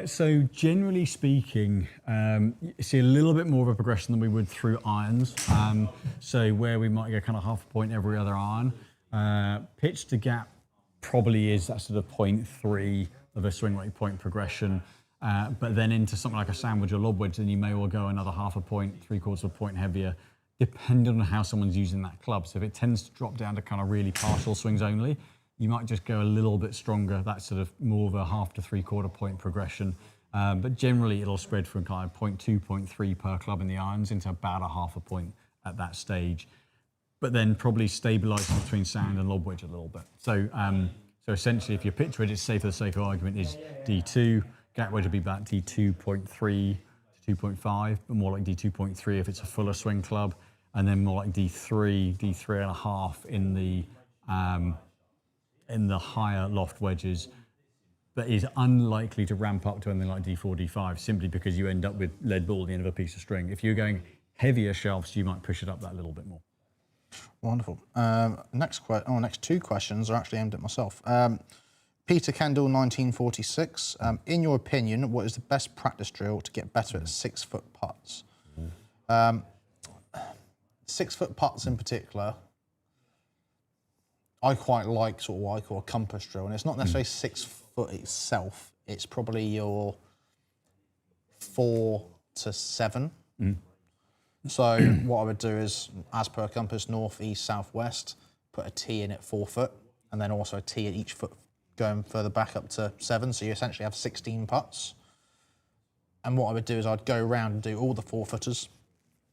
So generally speaking, you see a little bit more of a progression than we would through irons. So where we might go kind of half a point every other iron. Pitch to gap probably is that sort of 0.3 of a swing weight point progression. But then into something like a sandwich or lob wedge, then you may well go another half a point, 3/4 of a point heavier, depending on how someone's using that club. So if it tends to drop down to kind of really partial swings only, you might just go a little bit stronger. That's sort of more of a half to 3/4 point progression. But generally it'll spread from kind of 0.2, 0.3 per club in the irons into about a half a point at that stage. But then probably stabilising between sand and lob wedge a little bit. So essentially if your pitch wedge, say for the sake of argument, is D2, gap wedge would be about D2.3 to 2.5, but more like D2.3 if it's a fuller swing club, and then more like D3, D3.5 in the higher loft wedges, but is unlikely to ramp up to anything like D4, D5, simply because you end up with lead ball at the end of a piece of string. If you're going heavier shafts, you might push it up that little bit more. Wonderful. Next two questions are actually aimed at myself. Peter Kendall, 1946. In your opinion, what is the best practice drill to get better at 6-foot putts? 6-foot putts in particular, I quite like sort of what I call a compass drill, and it's not necessarily 6 foot itself. It's probably your 4 to 7. So what I would do is, as per compass, north, east, south, west, put a T in at 4 foot, and then also a T at each foot going further back up to 7. So you essentially have 16 putts. And what I would do is I'd go around and do all the 4-footers,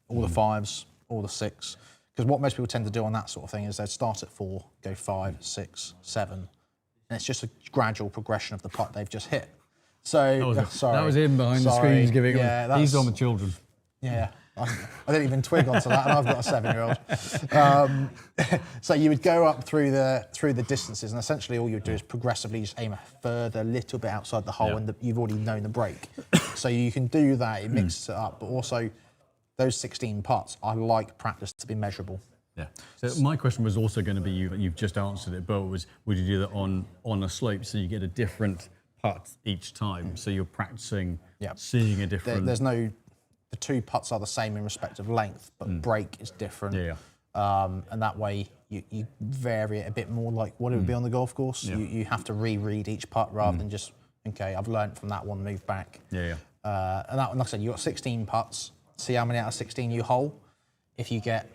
all the 5s, all the 6. Because what most people tend to do on that sort of thing is they'd start at 4, go 5, 6, 7. And it's just a gradual progression of the putt they've just hit. So, sorry. That was him behind the screens giving he's on with children. Yeah. I didn't even twig onto that, and I've got a 7-year-old. So you would go up through the distances, and essentially all you would do is progressively just aim further, a little bit outside the hole, and you've already known the break. So you can do that, it mixes it up, but also those 16 putts, I like practice to be measurable. Yeah. So my question was also going to be, you've just answered it, but would you do that on a slope so you get a different putt each time? So you're practicing seeing a different... There's no... The 2 putts are the same in respect of length, but break is different. And that way you vary it a bit more like what it would be on the golf course. You have to reread each putt rather than just, okay, I've learned from that one, move back. And that one, like I said, you've got 16 putts. See how many out of 16 you hole. If you get,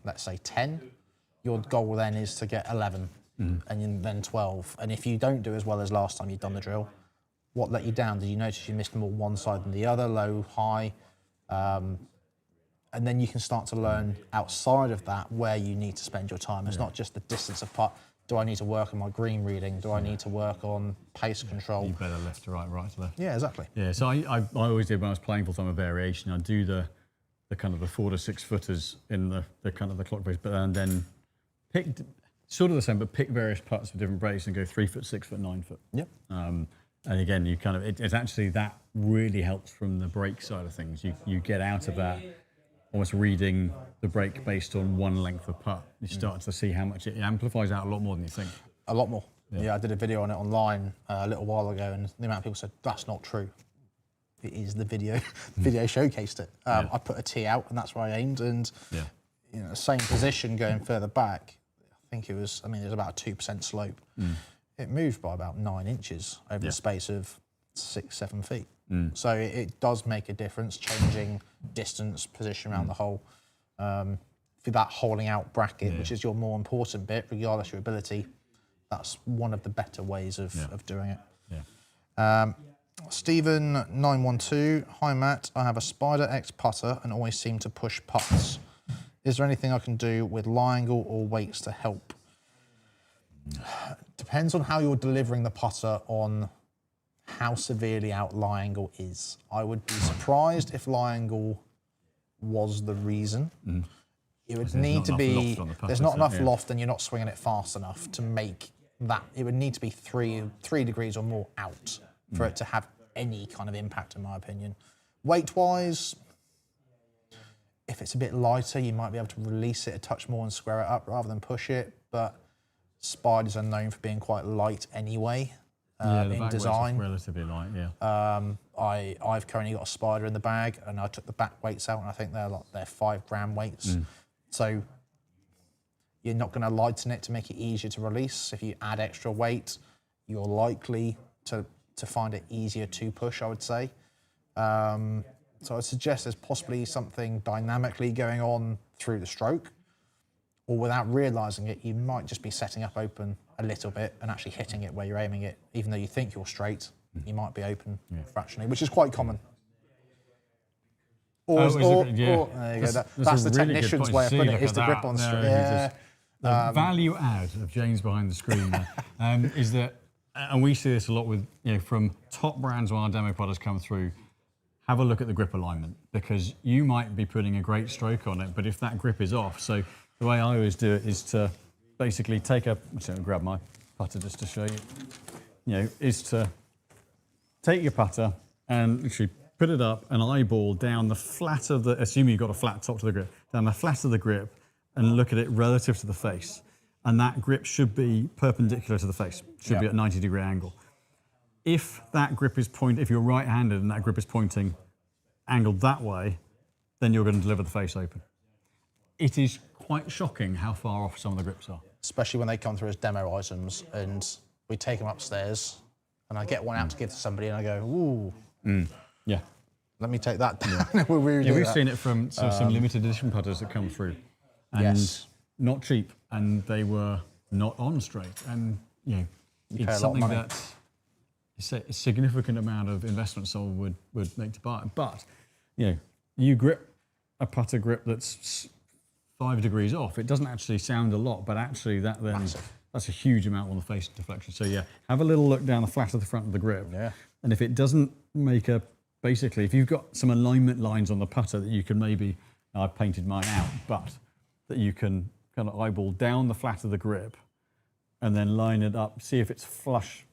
let's say 10, your goal then is to get 11 and then 12. And if you don't do as well as last time you've done the drill, what let you down? Did you notice you missed more one side than the other, low, high? And then you can start to learn outside of that where you need to spend your time. It's not just the distance of putt. Do I need to work on my green reading? Do I need to work on pace control? You better left to right, right to left. Yeah, exactly. Yeah, so I always did when I was playing full-time a variation. I'd do the kind of the 4 to 6 footers in the kind of the clockwise, but then pick sort of the same, but pick various putts for different breaks and go 3 foot, 6 foot, 9 foot. Yep. And again, you kind of it's actually that really helps from the break side of things. You get out of that almost reading the break based on one length of putt. You start to see how much it amplifies out a lot more than you think. A lot more. Yeah, I did a video on it online a little while ago, and the amount of people said that's not true. It is the video. The video showcased it. I put a tee out, and that's where I aimed, and you know, same position going further back. I think it was. I mean, there's about a 2% slope. It moved by about 9 inches over the space of 6-7 feet. So it does make a difference, changing distance, position around the hole. For that holding out bracket, which is your more important bit, regardless of your ability, that's one of the better ways of doing it. Stephen 912, hi Matt, I have a Spider X putter and always seem to push putts. Is there anything I can do with lie angle or weights to help? Depends on how you're delivering the putter on how severely out lie angle is. I would be surprised if lie angle was the reason. It would need to be, there's not enough loft and you're not swinging it fast enough to make that. It would need to be 3 degrees or more out for it to have any kind of impact, in my opinion. Weight-wise, if it's a bit lighter, you might be able to release it a touch more and square it up rather than push it. But spiders are known for being quite light anyway the in back design. weight's relatively light, yeah. I've currently got a spider in the bag, and I took the back weights out, and I think they're 5 gram weights. So you're not going to lighten it to make it easier to release. If you add extra weight, you're likely to find it easier to push, I would say. So I'd suggest there's possibly something dynamically going on through the stroke, or without realising it, you might just be setting up open a little bit and actually hitting it where you're aiming it. Even though you think you're straight, you might be open fractionally, which is quite common. Or, there you go. That's the really technician's way of putting it, is the grip on the stroke. Yeah. The value add of James behind the screen there, is that, and we see this a lot with, from top brands when our demo putters come through, have a look at the grip alignment, because you might be putting a great stroke on it, but if that grip is off, so the way I always do it is to basically take I'll grab my putter just to show you, is to take your putter and literally put it up and eyeball down the flat of the, assuming you've got a flat top to the grip, down the flat of the grip and look at it relative to the face. And that grip should be perpendicular to the face, should be at a 90-degree angle. If that grip is if you're right-handed and that grip is pointing angled that way, then you're going to deliver the face open. It is quite shocking how far off some of the grips are. Especially when they come through as demo items and we take them upstairs and I get one out to give to somebody and I go, ooh. Yeah. Let me take that down. We've seen it from some limited edition putters that come through. And not cheap, and they were not on straight. And, it's something that a significant amount of investment someone would make to buy it. But, you grip a putter grip that's 5 degrees off. It doesn't actually sound a lot, but actually that's a huge amount on the face deflection. So have a little look down the flat of the front of the grip. Yeah. And if it doesn't make basically, if you've got some alignment lines on the putter that you can maybe, I've painted mine out, but that you can kind of eyeball down the flat of the grip and then line it up, see if it's flush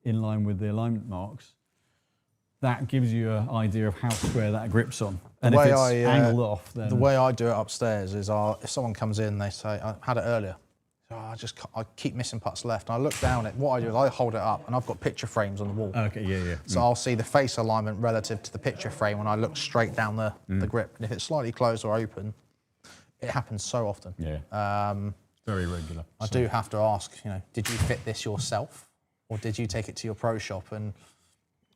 in line with the alignment marks. That gives you an idea of how square that grip's on. And if it's angled off, then... The way I do it upstairs is if someone comes in, they say, I had it earlier. I keep missing putts left. And I look down at what I do is I hold it up and I've got picture frames on the wall. Okay, yeah. So I'll see the face alignment relative to the picture frame when I look straight down the grip. And if it's slightly closed or open, it happens so often. Yeah. Very regular. I do have to ask, did you fit this yourself? Or did you take it to your pro shop? And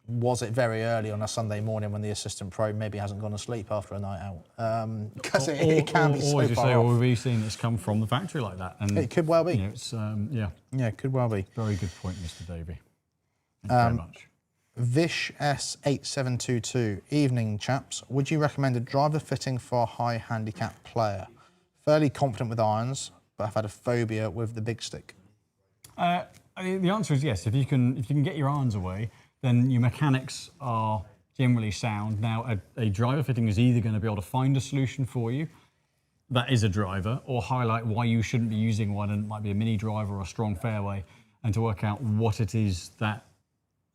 was it very early on a Sunday morning when the assistant pro maybe hasn't gone to sleep after a night out? Because it can be so far off. Or we've seen it's come from the factory like that. And it could well be. Yeah, it could well be. Very good point, Mr. Davey. Thank you very much. Vish S8722. Evening, chaps. Would you recommend a driver fitting for a high handicap player? Fairly confident with irons, but I've had a phobia with the big stick. The answer is yes. If you can get your irons away, then your mechanics are generally sound. Now, a driver fitting is either going to be able to find a solution for you that is a driver, or highlight why you shouldn't be using one, and it might be a mini driver or a strong fairway, and to work out what it is that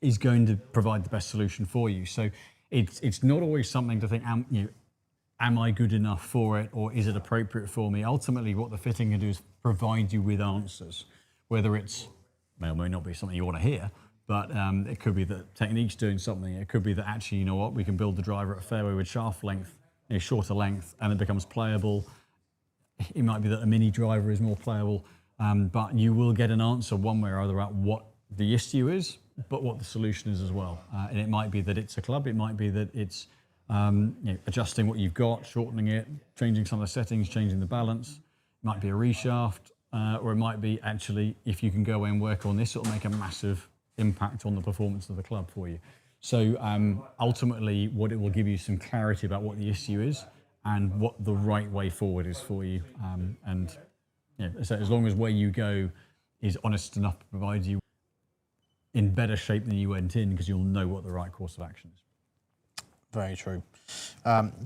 is going to provide the best solution for you. So it's not always something to think, am I good enough for it, or is it appropriate for me? Ultimately, what the fitting can do is provide you with answers, whether it's, may or may not be something you want to hear, but it could be that technique's doing something. It could be that actually, you know what, we can build the driver at a fairway with shaft length, shorter length, and it becomes playable. It might be that a mini driver is more playable, but you will get an answer one way or other about what the issue is, but what the solution is as well. And it might be that it's a club, it might be that it's adjusting what you've got, shortening it, changing some of the settings, changing the balance. It might be a reshaft, or it might be actually, if you can go away and work on this, it'll make a massive impact on the performance of the club for you. So ultimately, what it will give you some clarity about what the issue is and what the right way forward is for you. So as long as where you go is honest enough to provide you in better shape than you went in, because you'll know what the right course of action is. Very true.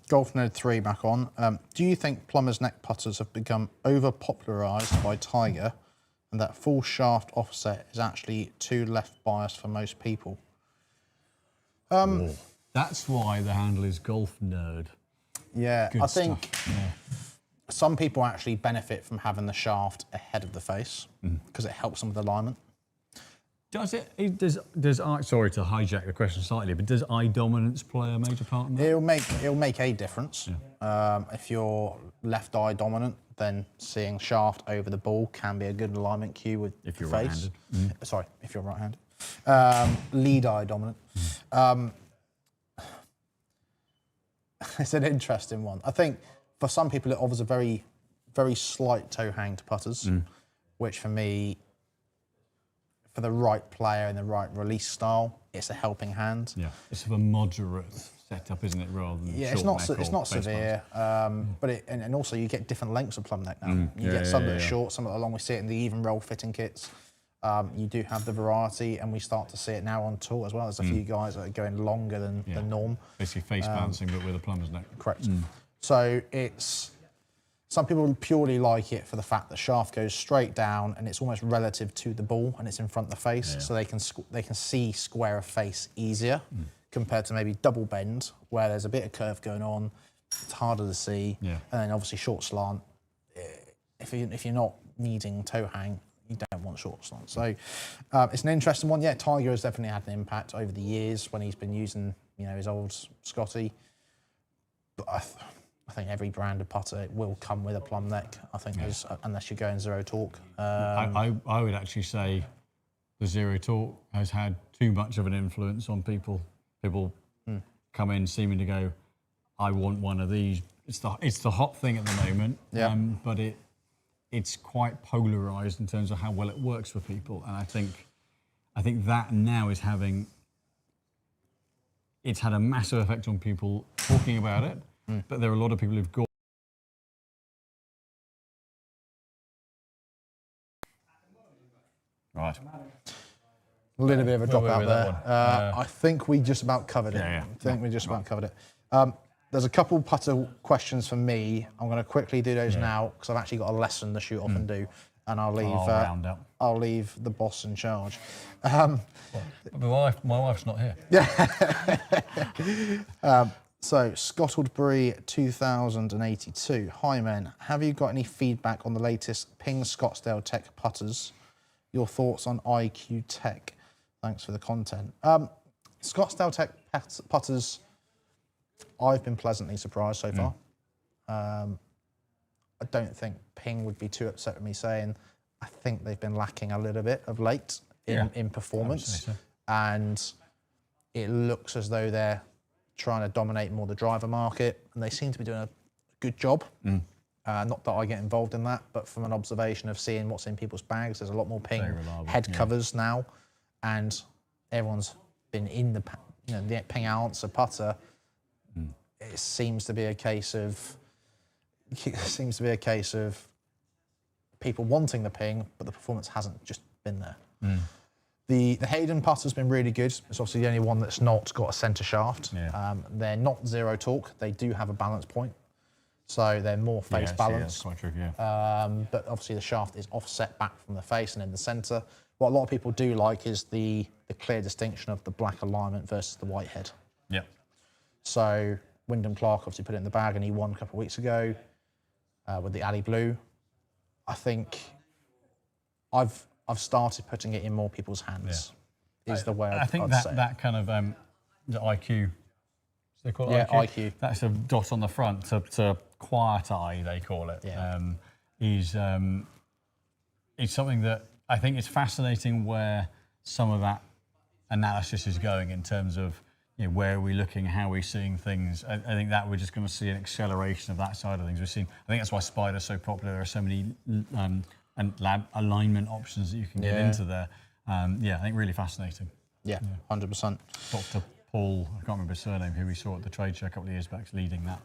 Golf Node 3 back on. Do you think plumber's neck putters have become over-popularised by Tiger, and that full shaft offset is actually too left biased for most people? That's why the handle is Golf Nerd. Yeah, Good I think stuff. Yeah. some people actually benefit from having the shaft ahead of the face because it helps them with alignment. Does it? Does eye? Sorry to hijack the question slightly, but does eye dominance play a major part in that? It'll make a difference. If you're left eye dominant, then seeing shaft over the ball can be a good alignment cue with If you're face. right-handed. Sorry, if you're right-handed. Lead eye dominant. It's an interesting one. I think for some people it offers a very, very slight toe hang to putters, which for me, for the right player and the right release style, it's a helping hand. Yeah, it's sort of a moderate setup, isn't it, rather than Yeah, short it's not severe, but and also you get different lengths of plumb neck now. You get some that are short, some that are long. We see it in the even roll fitting kits. You do have the variety, and we start to see it now on tour as well. There's a few guys that are going longer than the norm. Basically face balancing, but with a plumber's neck. Correct. So it's some people purely like it for the fact that shaft goes straight down and it's almost relative to the ball and it's in front of the face, so they can see square of face easier compared to maybe double bend where there's a bit of curve going on. It's harder to see, and then obviously short slant. If you're not needing toe hang, you don't want short slant. So it's an interesting one. Yeah, Tiger has definitely had an impact over the years when he's been using his old Scotty. But I think every brand of putter will come with a plumb neck. I think unless you're going zero torque. I would actually say the zero torque has had too much of an influence on people. People come in seeming to go, I want one of these. It's the hot thing at the moment, but it's quite polarised in terms of how well it works for people. And I think that now is it's had a massive effect on people talking about it. But there are a lot of people who've got. Right. A little bit of a drop out there. I think we just about covered it. I think we just about covered it. There's a couple putter questions for me. I'm going to quickly do those now because I've actually got a lesson to shoot off and do, and I'll leave the boss in charge. My wife's not here. So, Scottledbury 2082. Hi, men. Have you got any feedback on the latest Ping Scottsdale Tech putters? Your thoughts on IQ Tech? Thanks for the content. Scottsdale Tech putters, I've been pleasantly surprised so far. I don't think Ping would be too upset with me saying I think they've been lacking a little bit of late in performance. And it looks as though they're trying to dominate more the driver market, and they seem to be doing a good job. Not that I get involved in that, but from an observation of seeing what's in people's bags, there's a lot more Ping head covers now, and everyone's been in the Ping Answer putter. It seems to be a case of people wanting the Ping, but the performance hasn't just been there. The Hayden putter's been really good. It's obviously the only one that's not got a centre shaft. They're not zero torque. They do have a balance point, so they're more face balance. That's quite true, but obviously the shaft is offset back from the face and in the centre. What a lot of people do like is the clear distinction of the black alignment versus the white head. So Wyndham Clark obviously put it in the bag, and he won a couple of weeks ago with the Ali Blue. I think I've started putting it in more people's hands. Is the way I think I'd say. that kind of the IQ. They call it IQ. IQ. That's a dot on the front to quiet eye. They call it. Is something that I think is fascinating where some of that analysis is going in terms of where are we looking, how are we seeing things. I think that we're just going to see an acceleration of that side of things. I think that's why Spider's so popular. There are so many and lab alignment options that you can get into there. I think really fascinating. 100%. Dr. Paul, I can't remember his surname, who we saw at the trade show a couple of years back, leading that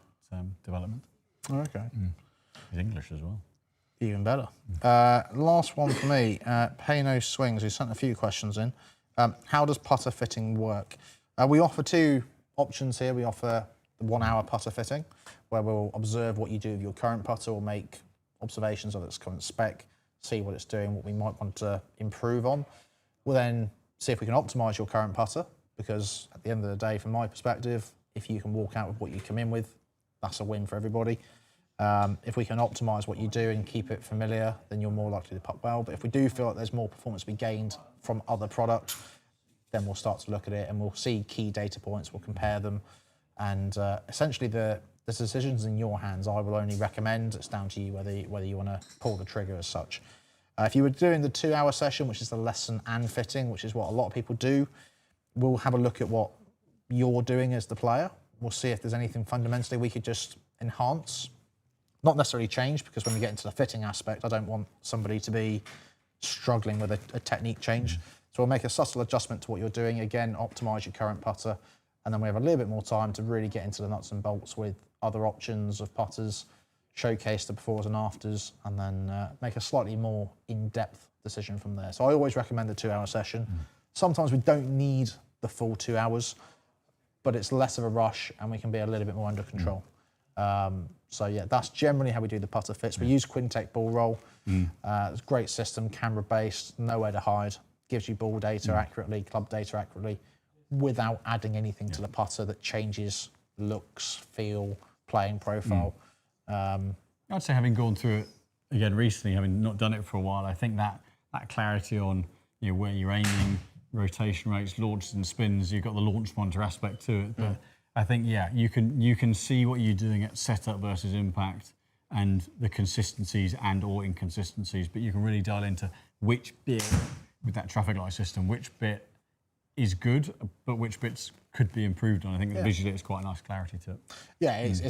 development. Okay. He's English as well. Even better. Last one for me. Pay No Swings, who sent a few questions in. How does putter fitting work? We offer two options here. We offer the 1 hour putter fitting, where we'll observe what you do with your current putter, or make observations of its current spec, see what it's doing, what we might want to improve on. We'll then see if we can optimise your current putter, because at the end of the day, from my perspective, if you can walk out with what you come in with, that's a win for everybody. If we can optimise what you do and keep it familiar, then you're more likely to putt well. But if we do feel like there's more performance to be gained from other products, then we'll start to look at it and we'll see key data points, we'll compare them. And essentially the decision's in your hands. I will only recommend. It's down to you whether you want to pull the trigger as such. If you were doing the 2-hour session, which is the lesson and fitting, which is what a lot of people do, we'll have a look at what you're doing as the player. We'll see if there's anything fundamentally we could just enhance. Not necessarily change, because when we get into the fitting aspect, I don't want somebody to be struggling with a technique change. So we'll make a subtle adjustment to what you're doing. Again, optimise your current putter. And then we have a little bit more time to really get into the nuts and bolts with other options of putters, showcase the befores and afters, and then make a slightly more in-depth decision from there. So I always recommend the 2-hour session. Sometimes we don't need the full 2 hours, but it's less of a rush and we can be a little bit more under control. So yeah, that's generally how we do the putter fits. We use Quintec ball roll. It's a great system, camera based, nowhere to hide. Gives you ball data accurately, club data accurately, without adding anything to the putter that changes looks, feel, playing profile. I'd say, having gone through it again recently, having not done it for a while, I think that clarity on where you're aiming, rotation rates, launches and spins, you've got the launch monitor aspect to it. But I think you can see what you're doing at setup versus impact and the consistencies and or inconsistencies, but you can really dial into which bit with that traffic light system, which bit is good, but which bits could be improved on. I think visually it's quite a nice clarity to it. Yeah, it's a